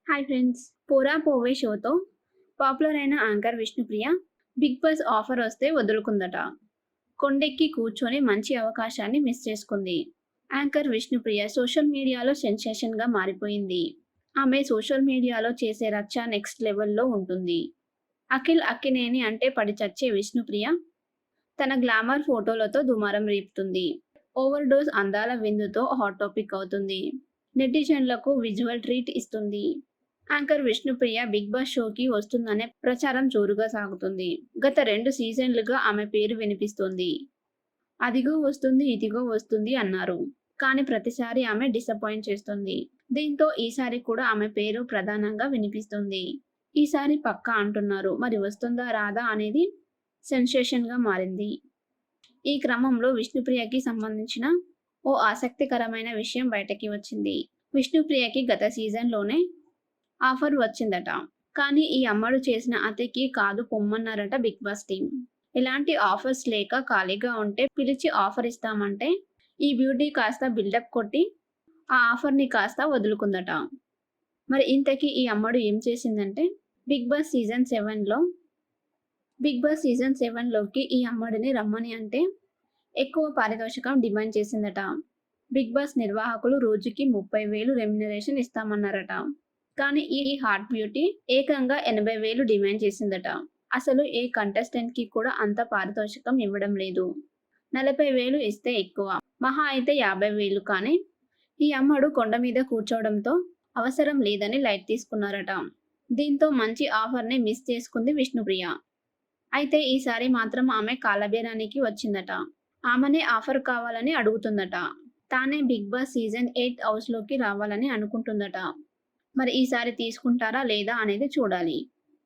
Hi friends. 'Pora Pove' షోతో popular అయిన anchor Vishnupriya big boss offer వస్తే వదులుకుందట. కొండెక్కి కూర్చొని మంచి అవకాశాన్ని మిస్ చేసుకుంది. యాంకర్ విష్ణుప్రియ సోషల్ మీడియాలో సెన్సేషన్‌గా మారిపోయింది. ఆమె సోషల్ మీడియాలో చేసే రచ్చ నెక్స్ట్ లెవెల్‌లో ఉంటుంది. అఖిల్ అక్కినేని అంటే పడి చచ్చే విష్ణుప్రియ తన గ్లామర్ ఫోటోలతో దుమారం రేపుతుంది. ఓవర్ డోస్ అందాల విందుతో హాట్ టాపిక్ అవుతుంది. నెటిజన్లకు విజువల్ ట్రీట్ ఇస్తుంది. యాంకర్ విష్ణుప్రియ బిగ్ బాస్ షోకి వస్తుందనే ప్రచారం జోరుగా సాగుతుంది. గత 2 సీజన్లుగా ఆమె పేరు వినిపిస్తోంది. అదిగో వస్తుంది, ఇదిగో వస్తుంది అన్నారు. కానీ ప్రతిసారి ఆమె డిసప్పాయింట్ చేస్తుంది. దీంతో ఈసారి కూడా ఆమె పేరు ప్రధానంగా వినిపిస్తుంది. ఈసారి పక్కా అంటున్నారు. మరి వస్తుందా రాదా అనేది సెన్సేషన్‌గా మారింది. ఈ క్రమంలో విష్ణుప్రియకి సంబంధించిన ఓ ఆసక్తికరమైన విషయం బయటకి వచ్చింది. విష్ణుప్రియకి గత సీజన్‌లోనే ఆఫర్ వచ్చిందట. కానీ ఈ అమ్మడు చేసిన అతికి కాదు పొమ్మన్నారట బిగ్ బాస్ టీమ్. ఎలాంటి ఆఫర్స్ లేక ఖాళీగా ఉంటే పిలిచి ఆఫర్ ఇస్తామంటే ఈ బ్యూటీ కాస్త బిల్డప్ కొట్టి ఆ ఆఫర్‌ని కాస్త వదులుకుందట. మరి ఇంతకీ ఈ అమ్మడు ఏం చేసిందంటే బిగ్ బాస్ సీజన్ 7లోకి ఈ అమ్మడిని రమ్మని అంటే ఎక్కువ పారితోషికం డిమాండ్ చేసిందట. బిగ్ బాస్ నిర్వాహకులు రోజుకి 30,000 రెమ్యునరేషన్ ఇస్తామన్నారట. కానీ ఈ హాట్ బ్యూటీ ఏకంగా 80,000 డిమాండ్ చేసిందట. అసలు ఏ కంటెస్టెంట్‌కి కూడా అంత పారితోషికం ఇవ్వడం లేదు. 40,000 ఇస్తే ఎక్కువ. మహా అయితే 50,000 కానీ ఈ అమ్మడు కొండ మీద కూర్చోవడంతో అవసరం లేదని లైట్ తీసుకున్నారట. దీంతో మంచి ఆఫర్‌ని మిస్ చేసుకుంది విష్ణుప్రియ. అయితే ఈసారి మాత్రం ఆమె కాలబేరానికి వచ్చిందట. ఆమెనే ఆఫర్ కావాలని అడుగుతుందట. తానే బిగ్ బాస్ సీజన్ 8 హౌస్‌లోకి రావాలని అనుకుంటుందట. మరి ఈసారి తీసుకుంటారా లేదా అనేది చూడాలి.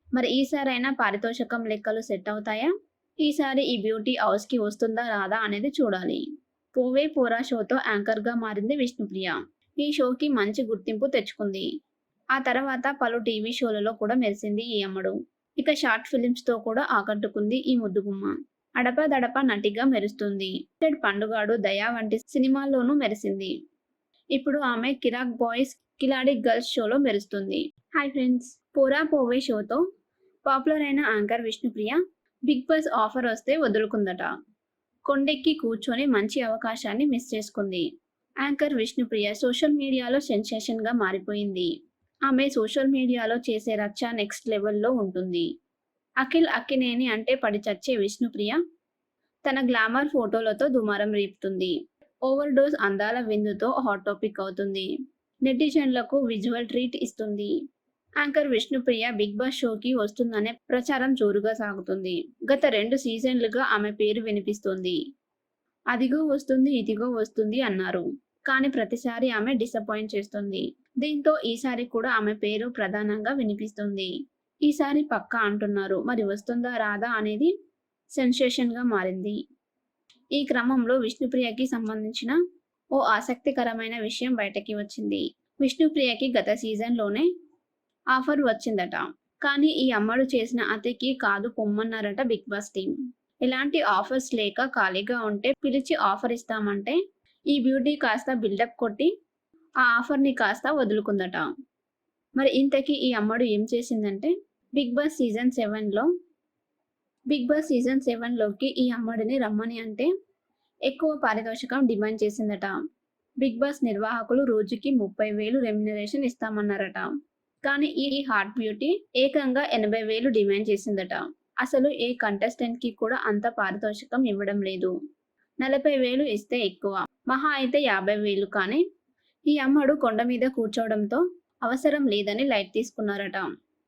మరి ఈసారైనా పారితోషికం లెక్కలు సెట్ అవుతాయా? ఈసారి ఈ బ్యూటీ హౌస్‌కి వస్తుందా రాదా అనేది చూడాలి. 'పోవే పోరా' షోతో యాంకర్‌గా మారింది విష్ణుప్రియ. ఈ షోకి మంచి గుర్తింపు తెచ్చుకుంది. ఆ తర్వాత పలు టీవీ షోలలో కూడా మెరిసింది ఈ అమ్మడు. ఇక షార్ట్ ఫిల్మ్స్‌తో కూడా ఆకట్టుకుంది ఈ ముద్దుగుమ్మ. అడపాదడపా నటిగా మెరుస్తుంది. 'పండుగాడు', 'దయ' వంటి సినిమాల్లోనూ మెరిసింది. ఇప్పుడు ఆమె 'కిరాక్ బాయ్స్ కిలాడి గర్ల్స్' షోలో మెరుస్తుంది. Hi friends. 'పోరా పోవే' షోతో పాపులర్ అయిన anchor Vishnupriya big boss offer వస్తే వదులుకుందట. కొండెక్కి కూర్చొని మంచి అవకాశాన్ని మిస్ చేసుకుంది. యాంకర్ విష్ణుప్రియ సోషల్ మీడియాలో సెన్సేషన్‌గా మారిపోయింది. ఆమె సోషల్ మీడియాలో చేసే రచ్చ నెక్స్ట్ లెవెల్‌లో ఉంటుంది. అఖిల్ అక్కినేని అంటే పడి చచ్చే విష్ణుప్రియ తన గ్లామర్ ఫోటోలతో దుమారం రేపుతుంది. ఓవర్ డోస్ అందాల విందుతో హాట్ టాపిక్ అవుతుంది. నెటిజన్లకు విజువల్ ట్రీట్ ఇస్తుంది. యాంకర్ విష్ణుప్రియ బిగ్ బాస్ షోకి వస్తుందనే ప్రచారం జోరుగా సాగుతుంది. గత 2 సీజన్లుగా ఆమె పేరు వినిపిస్తోంది. అదిగో వస్తుంది, ఇదిగో వస్తుంది అన్నారు. కానీ ప్రతిసారి ఆమె డిసప్పాయింట్ చేస్తుంది. దీంతో ఈసారి కూడా ఆమె పేరు ప్రధానంగా వినిపిస్తుంది. ఈసారి పక్కా అంటున్నారు. మరి వస్తుందా రాదా అనేది సెన్సేషన్‌గా మారింది. ఈ క్రమంలో విష్ణుప్రియకి సంబంధించిన ఓ ఆసక్తికరమైన విషయం బయటకి వచ్చింది. విష్ణుప్రియకి గత సీజన్‌లోనే ఆఫర్ వచ్చిందట. కానీ ఈ అమ్మడు చేసిన అతికి కాదు పొమ్మన్నారట బిగ్ బాస్ టీమ్. ఎలాంటి ఆఫర్స్ లేక ఖాళీగా ఉంటే పిలిచి ఆఫర్ ఇస్తామంటే ఈ బ్యూటీ కాస్త బిల్డప్ కొట్టి ఆ ఆఫర్‌ని కాస్త వదులుకుందట. మరి ఇంతకీ ఈ అమ్మడు ఏం చేసిందంటే బిగ్ బాస్ సీజన్ 7లోకి ఈ అమ్మడిని రమ్మని అంటే ఎక్కువ పారితోషికం డిమాండ్ చేసిందట. బిగ్ బాస్ నిర్వాహకులు రోజుకి 30,000 రెమ్యునరేషన్ ఇస్తామన్నారట. కానీ ఈ హాట్ బ్యూటీ ఏకంగా 80,000 డిమాండ్ చేసిందట. అసలు ఏ కంటెస్టెంట్‌కి కూడా అంత పారితోషికం ఇవ్వడం లేదు. 40,000 ఇస్తే ఎక్కువ. మహా అయితే 50,000 కానీ ఈ అమ్మడు కొండ మీద కూర్చోవడంతో అవసరం లేదని లైట్ తీసుకున్నారట.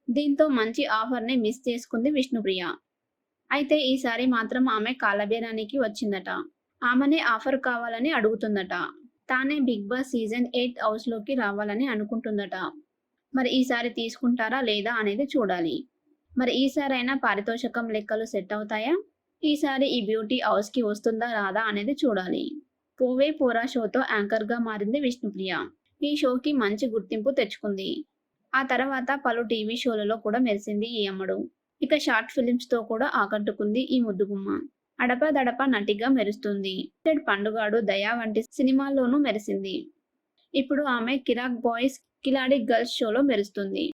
దీంతో మంచి ఆఫర్‌ని మిస్ చేసుకుంది విష్ణుప్రియ. అయితే ఈసారి మాత్రం ఆమె కాలబేరానికి వచ్చిందట. ఆమెనే ఆఫర్ కావాలని అడుగుతుందట. తానే బిగ్ బాస్ సీజన్ 8 హౌస్‌లోకి రావాలని అనుకుంటుందట. మరి ఈసారి తీసుకుంటారా లేదా అనేది చూడాలి. మరి ఈసారైనా పారితోషికం లెక్కలు సెట్ అవుతాయా? ఈసారి ఈ బ్యూటీ హౌస్‌కి వస్తుందా రాదా అనేది చూడాలి. 'పోవే పోరా' షోతో యాంకర్‌గా మారింది విష్ణుప్రియ. ఈ షోకి మంచి గుర్తింపు తెచ్చుకుంది. ఆ తర్వాత పలు టీవీ షోలలో కూడా మెరిసింది ఈ అమ్మడు. ఇక షార్ట్ ఫిల్మ్స్‌తో కూడా ఆకట్టుకుంది ఈ ముద్దుగుమ్మ. అడపాదడపా నటిగా మెరుస్తుంది. 'పండుగాడు', 'దయ' వంటి సినిమాల్లోనూ మెరిసింది. ఇప్పుడు ఆమె 'కిరాక్ బాయ్స్ కిలాడి గర్ల్స్ షోలో మెరుస్తుంది.